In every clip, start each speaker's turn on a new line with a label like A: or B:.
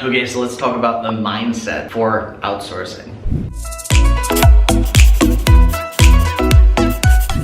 A: Okay, so let's talk about the mindset for outsourcing.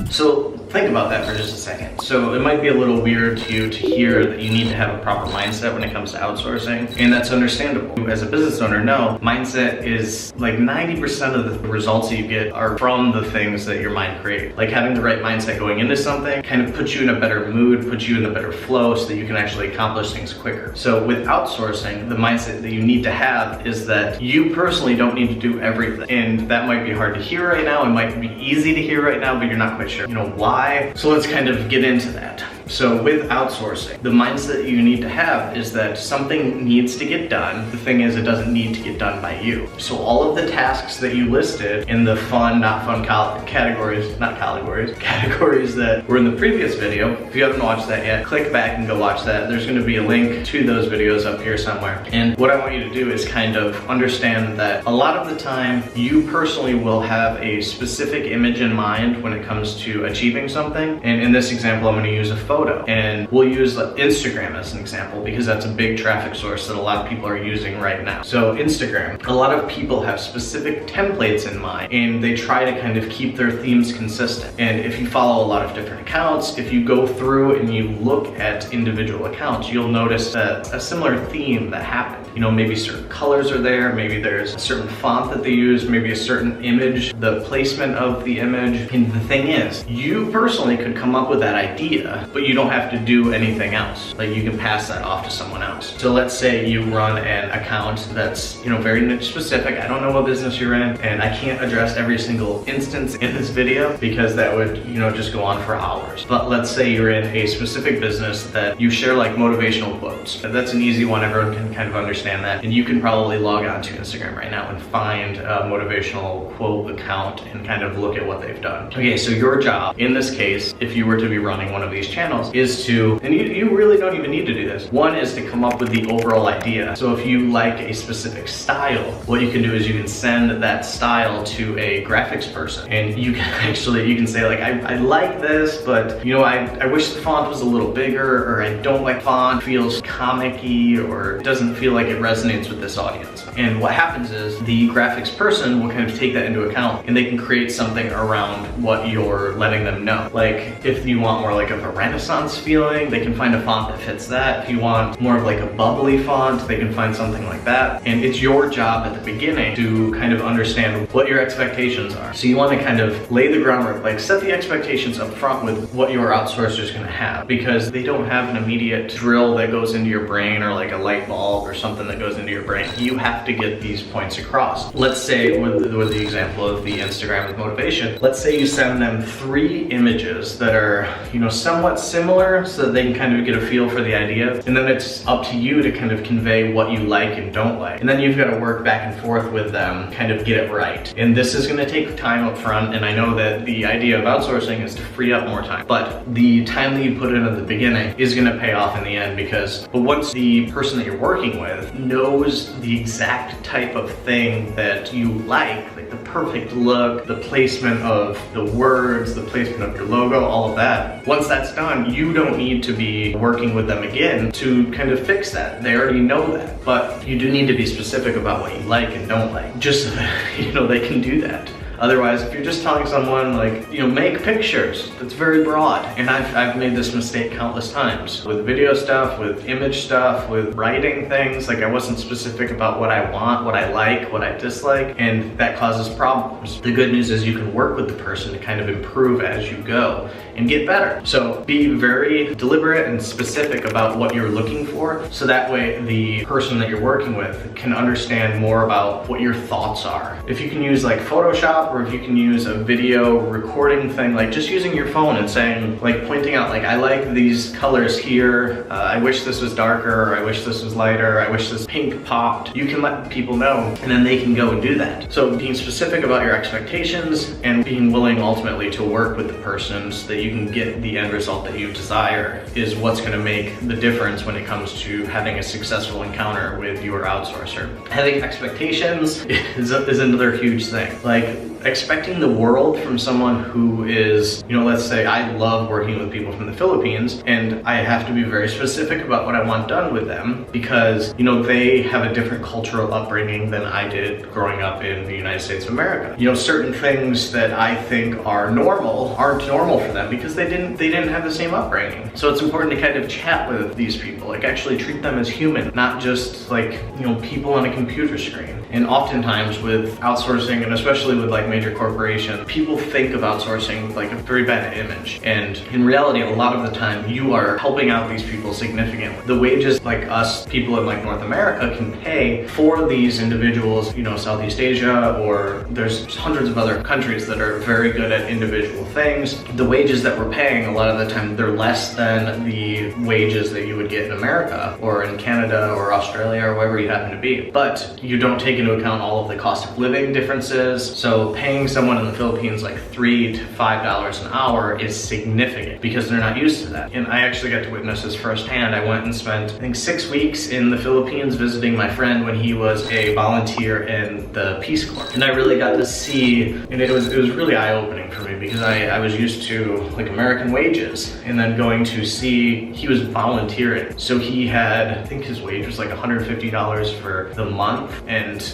A: So think about that for just a second. So it might be a little weird to you to hear that you need to have a proper mindset when it comes to outsourcing, and that's understandable. As a business owner, no, mindset is like 90% of the results that you get are from the things that your mind creates. Like having the right mindset going into something kind of puts you in a better mood, puts you in a better flow so that you can actually accomplish things quicker. So with outsourcing, the mindset that you need to have is that you personally don't need to do everything. And that might be hard to hear right now. It might be easy to hear right now, but you're not quite sure, why. So let's kind of get into that. So with outsourcing, the mindset you need to have is that something needs to get done. The thing is, it doesn't need to get done by you. So all of the tasks that you listed in the fun, not fun categories that were in the previous video, if you haven't watched that yet, click back and go watch that. There's gonna be a link to those videos up here somewhere. And what I want you to do is kind of understand that a lot of the time, you personally will have a specific image in mind when it comes to achieving something. And in this example, I'm gonna use a photo. And we'll use Instagram as an example because that's a big traffic source that a lot of people are using right now. So Instagram, a lot of people have specific templates in mind and they try to kind of keep their themes consistent. And if you follow a lot of different accounts, if you go through and you look at individual accounts, you'll notice that a similar theme that happened. Maybe certain colors are there, maybe there's a certain font that they use, maybe a certain image, the placement of the image. And the thing is, you personally could come up with that idea, but you don't have to do anything else. Like you can pass that off to someone else. So let's say you run an account that's, very niche specific. I don't know what business you're in, and I can't address every single instance in this video because that would, just go on for hours. But let's say you're in a specific business that you share like motivational quotes. That's an easy one. Everyone can kind of understand that. And you can probably log on to Instagram right now and find a motivational quote account and kind of look at what they've done. Okay, so your job in this case, if you were to be running one of these channels, is to, and you really don't even need to do this. One is to come up with the overall idea. So if you like a specific style, what you can do is you can send that style to a graphics person. And you can say like, I like this, but I wish the font was a little bigger, or I don't like font, feels comic-y, or it doesn't feel like it resonates with this audience. And what happens is the graphics person will kind of take that into account and they can create something around what you're letting them know. Like if you want more like of a Renaissance feeling, they can find a font that fits that. If you want more of like a bubbly font, they can find something like that. And it's your job at the beginning to kind of understand what your expectations are. So you want to kind of lay the groundwork, like set the expectations up front with what your outsourcer is going to have, because they don't have an immediate drill that goes into your brain or like a light bulb or something that goes into your brain. You have to get these points across. Let's say with the example of the Instagram with motivation, let's say you send them 3 images that are, somewhat similar so that they can kind of get a feel for the idea. And then it's up to you to kind of convey what you like and don't like. And then you've got to work back and forth with them, kind of get it right. And this is going to take time up front. And I know that the idea of outsourcing is to free up more time, but the time that you put in at the beginning is going to pay off in the end, because once the person that you're working with knows the exact type of thing that you like the perfect look, the placement of the words, the placement of your logo, all of that. Once that's done, you don't need to be working with them again to kind of fix that. They already know that, but you do need to be specific about what you like and don't like, just so that, they can do that. Otherwise, if you're just telling someone like, make pictures, that's very broad. And I've made this mistake countless times with video stuff, with image stuff, with writing things. Like I wasn't specific about what I want, what I like, what I dislike, and that causes problems. The good news is you can work with the person to kind of improve as you go and get better. So be very deliberate and specific about what you're looking for, so that way the person that you're working with can understand more about what your thoughts are. If you can use like Photoshop, or if you can use a video recording thing, like just using your phone and saying, like pointing out, like I like these colors here, I wish this was darker, or I wish this was lighter, I wish this pink popped. You can let people know, and then they can go and do that. So being specific about your expectations and being willing ultimately to work with the person so that you can get the end result that you desire is what's going to make the difference when it comes to having a successful encounter with your outsourcer. Having expectations is another huge thing. Like expecting the world from someone who is, let's say I love working with people from the Philippines, and I have to be very specific about what I want done with them because, they have a different cultural upbringing than I did growing up in the United States of America. Certain things that I think are normal aren't normal for them because they didn't have the same upbringing. So it's important to kind of chat with these people, like actually treat them as human, not just like, people on a computer screen. And oftentimes with outsourcing, and especially with like major corporations, people think of outsourcing like a very bad image. And in reality, a lot of the time you are helping out these people significantly. The wages like us, people in like North America, can pay for these individuals, Southeast Asia, or there's hundreds of other countries that are very good at individual things. The wages that we're paying, a lot of the time, they're less than the wages that you would get in America or in Canada or Australia or wherever you happen to be. But you don't take into account all of the cost of living differences. So paying someone in the Philippines like $3 to $5 an hour is significant because they're not used to that. And I actually got to witness this firsthand. I went and spent, I think, 6 weeks in the Philippines visiting my friend when he was a volunteer in the Peace Corps. And I really got to see, and it was really eye-opening for me because I was used to like American wages, and then going to see, he was volunteering. So he had, I think his wage was like $150 for the month, and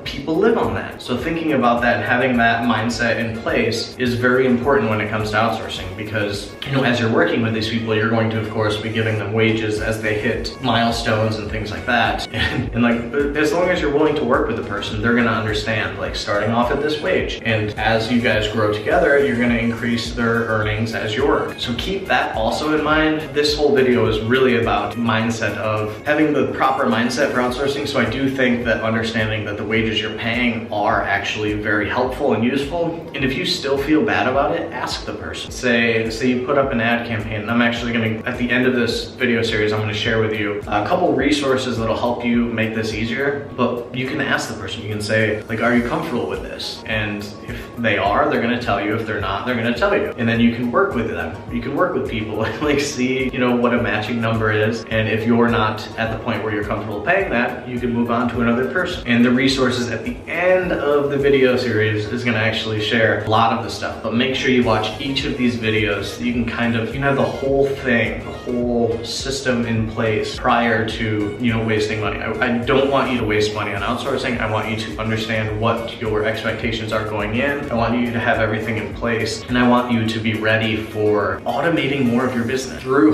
A: people live on that. So thinking about that and having that mindset in place is very important when it comes to outsourcing because, as you're working with these people, you're going to, of course, be giving them wages as they hit milestones and things like that. And like, as long as you're willing to work with the person, they're gonna understand, like, starting off at this wage. And as you guys grow together, you're gonna increase their earnings as you work. So keep that also in mind. This whole video is really about mindset of having the proper mindset for outsourcing. So I do think that understanding that the wages you're paying are actually very helpful and useful. And if you still feel bad about it, ask the person. Say you put up an ad campaign, and I'm actually gonna, at the end of this video series, I'm gonna share with you a couple resources that'll help you make this easier, but you can ask the person. You can say, like, are you comfortable with this? And if they are, they're gonna tell you. If they're not, they're gonna tell you. And then you can work with them. You can work with people and like see, what a matching number is. And if you're not at the point where you're comfortable paying that, you can move on to another person. And the resources at the end of the video series is gonna actually share a lot of the stuff, but make sure you watch each of these videos so you can kind of, have the whole thing, the whole system in place prior to, wasting money. I don't want you to waste money on outsourcing. I want you to understand what your expectations are going in. I want you to have everything in place, and I want you to be ready for automating more of your business through,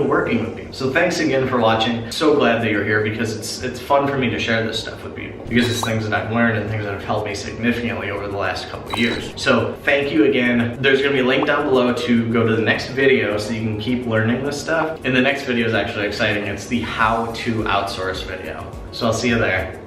A: working with people. So thanks again for watching. So glad that you're here because it's fun for me to share this stuff with people because it's things that I've learned and things that have helped me significantly over the last couple of years. So thank you again. There's gonna be a link down below to go to the next video so you can keep learning this stuff. And the next video is actually exciting. It's the how to outsource video. So I'll see you there.